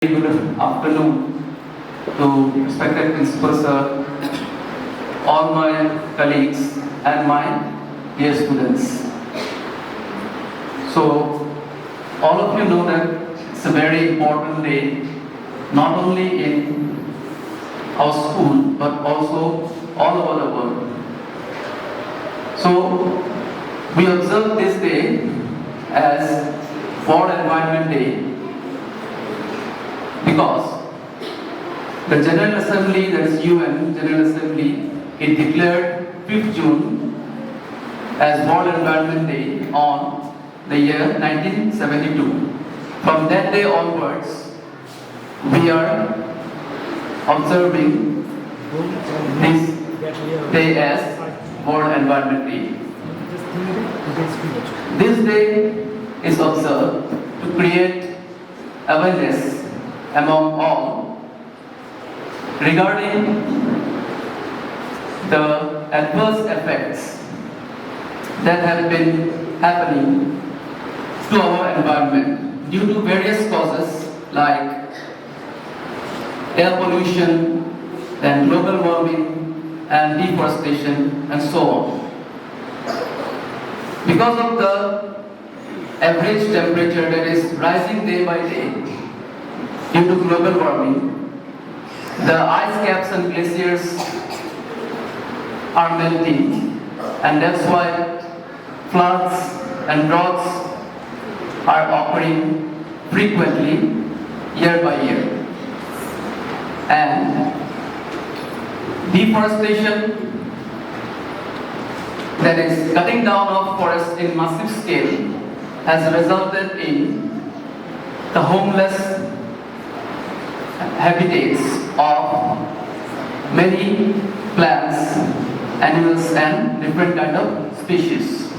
Good afternoon to respected principal sir, all my colleagues and my dear students. So, all of you know that it's a very important day, not only in our school but also all over the world. So, we observe this day as World Environment Day because the General Assembly, that is UN General Assembly, it declared 5th June as World Environment Day on the year 1972. From that day onwards, we are observing this day as World Environment Day. This day is observed to create awareness among all regarding the adverse effects that have been happening to our environment due to various causes like air pollution, then global warming and deforestation and so on. Because of the average temperature that is rising day by day due to global warming, the ice caps and glaciers are melting, and that's why floods and droughts are occurring frequently year by year. And deforestation, that is cutting down of forests in massive scale, has resulted in the homeless habitats of many plants, animals and different kind of species.